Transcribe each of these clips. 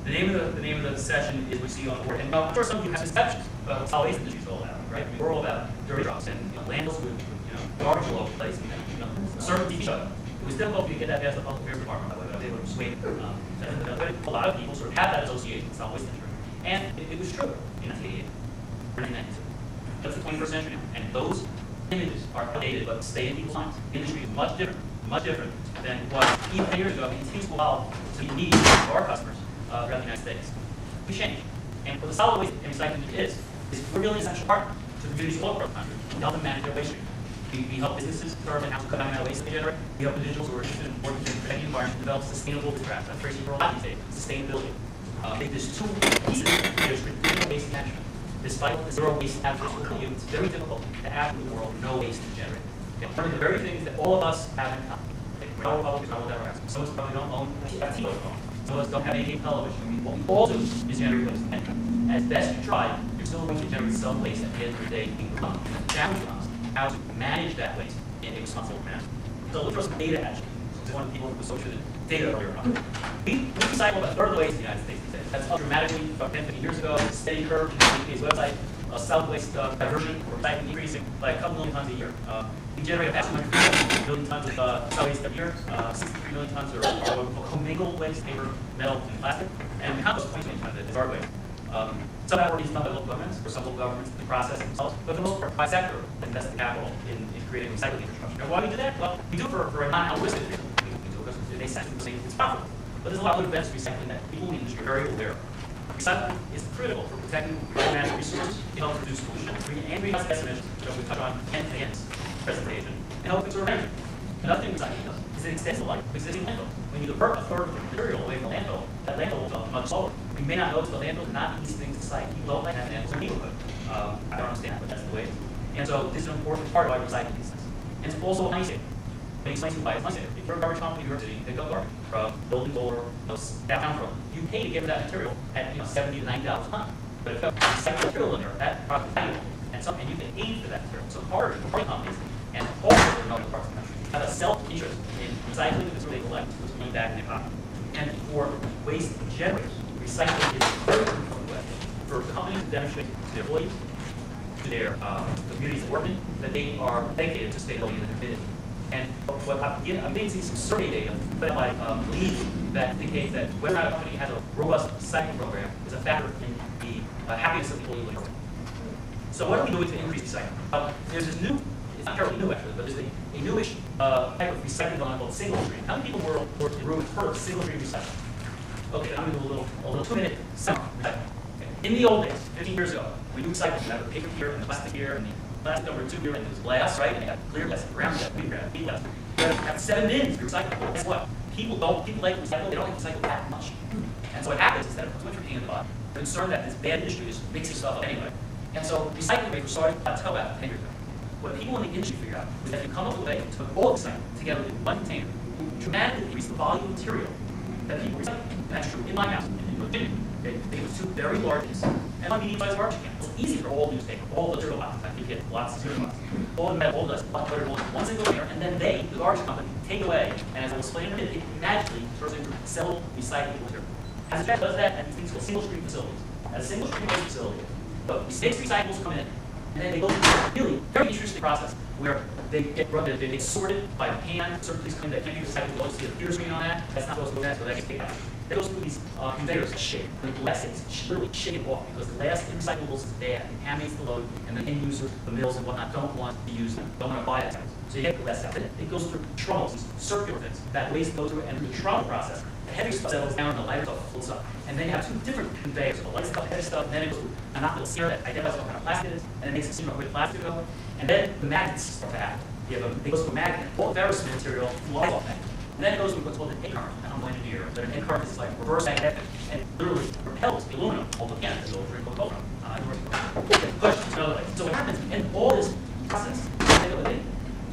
The name of the session is what you see on the board. And I'm sure some of you have misconceptions about what solid waste industry is all about, right? We're all about dirty trucks and landfills with garbage all over the place and certain TV show. It was difficult to get that past the public affairs department, by the way, but they were persuaded. A lot of people sort of have that association with solid waste industry. And it was true in 1988 or 1992. That's the 21st century now. And those images are outdated but stay in people's minds. The industry is much different than what even 10 years ago continues to evolve to the needs of our customers throughout the United States. We change. And what the solid waste and recycling is we're really an essential partner to the communities all across the country. We help them manage their waste stream. We help businesses determine how to cut down the waste that they generate. We help individuals who are interested in working to protect the environment and develop sustainable business. That's Tracy for a lot these days, sustainability. There's two pieces. There's traditional waste management. Despite the zero waste advocacy for you, it's very difficult to have in the world no waste to generate. One of the very things that all of us have in common. We're all Republicans, we're all Democrats. Some of us probably don't own a TV phone. Some of us don't have any television. What we all do is generate waste. And as best you try, you're still going to generate some waste at the end of the day. The challenge comes how to manage that waste in a responsible manner. So let's throw some data at you. This is one of the people who was associated with data earlier on. We recycle about a third of the waste in the United States these days. That's up dramatically from 10, 15 years ago. It's a steady curve. EPA's website. Solid waste diversion or recycling increasing by a couple million tons a year. We generate about 200 million tons of solid waste every year. 63 million tons are what we call commingled waste, paper, metal, and plastic. And we compost 20 million tons is our waste. Some of that work is done by local governments, or some local governments the process themselves, but for the most part, private sector invests the capital in creating recycling infrastructure. And why do we do that? Well, we do it for a non-altruistic reason. We do it because they essentially it's profitable. But there's a lot of other benefits to recycling that people in the industry are very aware of. Recycling is critical for protecting natural resources, it helps reduce pollution, and greenhouse gas emissions, which we touch on in this presentation, and help conserve energy. Another thing recycling does is it extends the life of existing landfill. When you divert a third of the material away from the landfill, that landfill will develop much slower. You may not notice the landfill is not these things to site. People don't like to have landfills in the neighborhood. I don't understand that, but that's the way it is. And so this is an important part of why recycling these things. And it's also money saving. When you explain to why it's money saving. If you're a garbage company in New York City, you pick up garbage from buildings or downtown from, you pay to get that material at $70 to $90 a ton. But if you have recycled material in there, that product is valuable. And you can aid for that material. So part of companies and all of the other parts of the country have a self-interest in recycling the material they collect, which is going back in the economy. And for waste generators, recycling is a very important way for companies to demonstrate to their employees, to their communities that work in, that they are dedicated to sustainability and committed. And what I'm beginning to see some survey data that I believe that indicates that whether or not a company has a robust recycling program is a factor in the happiness of people who work. So what are we doing to increase recycling? There's this new, it's not terribly new actually, but there's a newish type of recycling going on called single stream. How many people in the room have heard of single stream recycling? Okay, I'm going to do a little 2-minute summary. Okay. In the old days, 15 years ago, when you recycled, you had the paper here and the plastic here and the plastic number 2 here, and there was glass, right? And you had clear glass, brown glass, green glass, blue glass. You have 7 bins for recycling. Guess what? People like to recycle, they don't like to recycle that much. And so what happens is that if too much pain in the bottom, they're concerned that this bad industry is mixing stuff up anyway. And so recycling rates were starting to plateau after 10 years ago. What people in the industry figured out was that if you come up with a way to put all the recycling together in one container, you dramatically increase the volume of material that people recycle. And that's true in my house, in Virginia. They use 2 very large bins and one medium-sized garbage can. It's easy for all the newspaper, all the cereal boxes. I think you get lots of cereal boxes. All the metal, all the dust, put it all in one single container, and then they, the garbage company, take away, and as I will explain in a minute, it magically turns into sellable recyclable material. As it does that at these things called single-stream facilities. At a single-stream waste facility, the mixed recyclables come in, and then they go through a really very interesting process where they get sorted by pan. Certain things come in that can't be recycled. You'll see the computer screen on that. That's not supposed to go there, so that gets taken out. It goes through these conveyors that shake. The glass is literally shaken off because the glass in recyclables is bad. It contaminates the load, and the end users, the mills and whatnot, don't want to use them, don't want to buy that. So you get the glass out. It goes through trommels, these circular things. That waste goes through, and through the trommel process, the heavy stuff settles down, and the lighter stuff floats up. And then you have 2 different conveyors. So the light stuff, heavy stuff, and then it goes through an optical sear that identifies what kind of plastic it is, and it makes a signal where the plastic goes. And then the magnets start to happen. It goes through a magnet. All the ferrous material flies off that. And then it goes through what's called an N current. I'm going to do here. But an N current is like reverse magnetic, and it literally repels the aluminum over the can as over in Coca-Cola. So what happens in all this process, think of a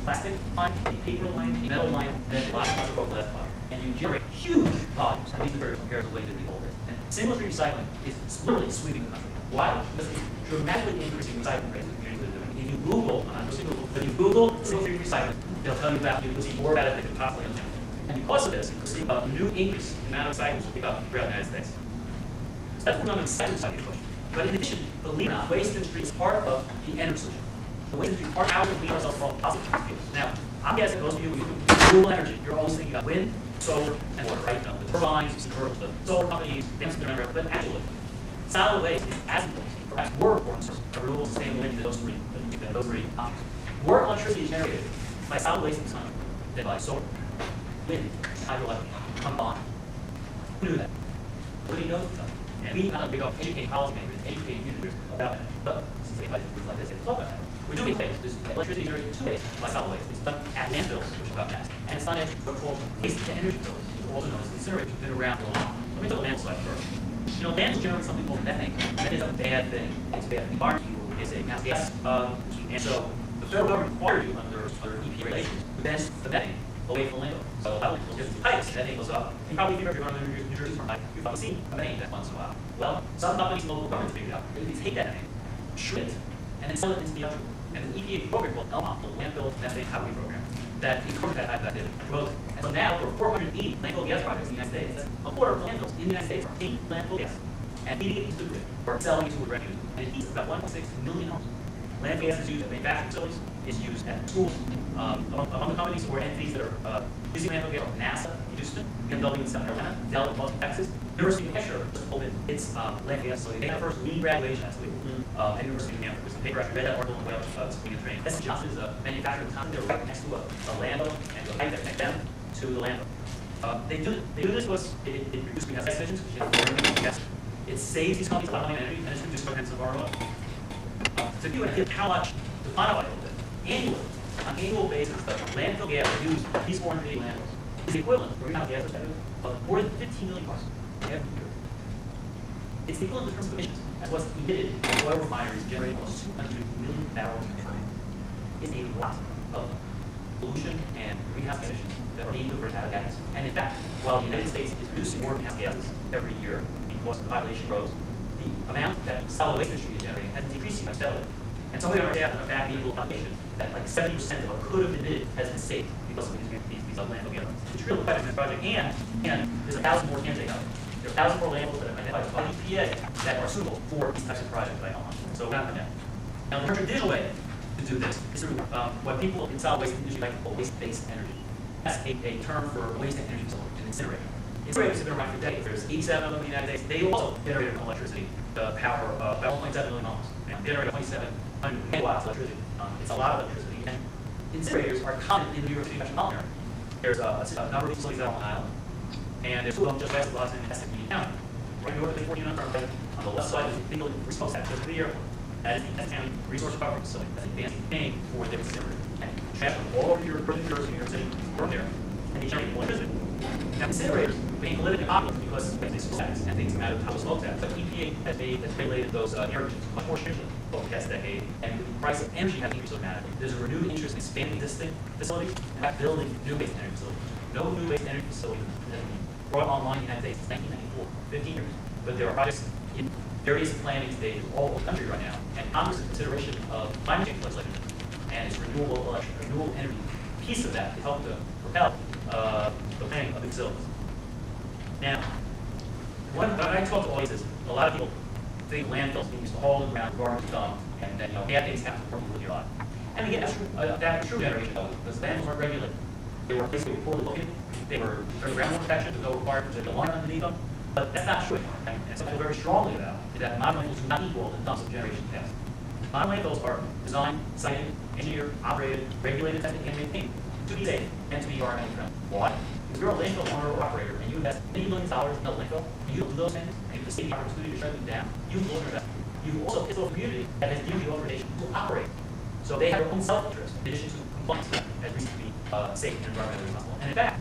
plastic line, a paper line, a metal line, and then lots of other glass line. And you generate huge volumes of these materials compared to the way that we hold it. And single-stream recycling is literally sweeping the country. Why? Because it's dramatically increasing recycling rates. If you Google, if you Google single-stream recycling, they'll tell you about it. You'll see more about it than you can possibly understand. And because of this, you'll see a new increase in the amount of recyclables we pick up throughout the United States. that's what I'm excited about the question. But in addition, believe it or not, waste industry is part of the energy solution. The waste industry is part of how we lead ourselves from fossil fuels. Now, I'm guessing most of you, when you think renewable energy, you're always thinking about wind, solar, and water, right? The turbines, the solar companies, things that are but actually, solid waste is as important, perhaps more important source of renewable sustainable energy than those three options. More electricity is generated by solid waste in this country than by solar, wind, hydroelectric combined. Who knew that? Nobody knows that. And we not big off educating policymakers, educating users about that. But like this, talk about that. We're doing things. There's electricity generated two ways by solid waste. It's done at landfills, which is about that. And it's not actually what's called waste to energy filters, also known as incinerators, which have been around for a long time. Let me talk about landfill side first. You know, landfills generate something called methane. Methane is a bad thing. It's bad. Environment is a gas. And so the federal government requires you under EPA regulations to bend the methane away from landfills. So a lot of landfills get the pipes, methane goes up. And probably if you've ever gone to New Jersey from you've probably seen methane that once in a while. Well, some companies and local governments figured out they take that methane, shrink it, and then sell it into the ocean. And the EPA program called LMOP, the Landfill Methane Recovery Program, that encouraged that type of activity. And so now there are 480 landfill gas projects in the United States. That's a quarter of the landfills in the United States are taking landfill gas and feeding it into the grid or selling it to a refuse. And it heats about 1.6 million homes. Landfill gas is used at manufacturing facilities, it's used at schools. Among the companies or entities that are using landfill gas are NASA in Houston, BMW in South Carolina, Dell in Austin, Texas, University of New Hampshire just opened its landfill gas facility. They had the first lean graduation actually at University of New Hampshire. There's a paper, I read that article in the web, Spring and Train. SC Johnson is a manufacturer of content. They're right next to a landfill and a pipe that connects them to the landfill. They do this because it reduces greenhouse gas emissions, which is gas. It saves these companies a lot of money and energy, and it's reduced by environmental. To give you an idea of how much to quantify a little bit, annually, on an annual basis, the landfill gas used in these 480 landfills is the equivalent, from a greenhouse gas perspective, of more than 15 million cars every year. It's the equivalent in terms of emissions as what's emitted by oil refineries generating almost 200 million barrels per day. It's a lot of pollution and greenhouse emissions that are being diverted out of gas. And in fact, while the United States is producing more greenhouse gases every year because the population grows, the amount that solid waste industry is generating has been decreasing by steadily. And somebody on our staff in the back gave a calculation that like 70% of what could have been emitted has been saved because of these landfill gas. It's really quite a good project. And there's 1,000 more candidates out there. There are 1,000 more landfills that have been identified by EPA that are suitable for these types of projects that I outlined. So we're not done yet. Now, the traditional way to do this is through what people in solid waste industry like to call waste-based energy. That's a term for waste and energy facility, an incinerator. Incinerators have been around for decades. There's 87 of them in the United States. They also generate electricity, the power of about 1.7 million homes. They generate 2,700 megawatts of electricity. It's a lot of electricity. And incinerators are common in the New York City metropolitan area. There's a number of facilities out on Long Island, and there's two of them just west of Los Angeles in County. Right north of the 14 on the left side is the legal response act just to the airport. That is the County Resource Recovery Facility. That's a fancy name for their incinerator. And you transfer all over your New York City, from there, and they generate electricity. Now, incinerators became politically popular because they smoke tax and things come out of how the smoke tax. But EPA has regulated those air emissions much more stringently over the past decade, and the price of energy has increased dramatically. There's a renewed interest in expanding existing facilities and not building new waste energy facilities. No new waste energy facility has been brought online in the United States since 1994, 15 years. But there are projects in various planning stages all over the country right now, and Congress' consideration of climate change legislation and its renewable energy piece of that to help to propel the planning of the facilities. Now, when I talk to audiences, a lot of people think landfills being used to haul around garbage dump, and then bad things happen from your life. And again, that's true generation of it, because landfills weren't regulated. They were basically poorly located. They were very groundwater protection, there's no requirement to line underneath them. But that's not true. And something I feel very strongly about is that modern landfills do not equal the dumps of generations past. Modern landfills are designed, sited, engineered, operated, regulated, tested, and maintained to be safe and to be environmentally friendly. Why? If you're a landfill owner or operator and you invest many millions of dollars in a landfill, and you don't do those things, and the state opportunity to shut them down, you've blown your investment. You've also pissed off a community that has given you authorization to operate. So they have their own self-interest in addition to compliance that reason to be safe and environmentally responsible. And in fact,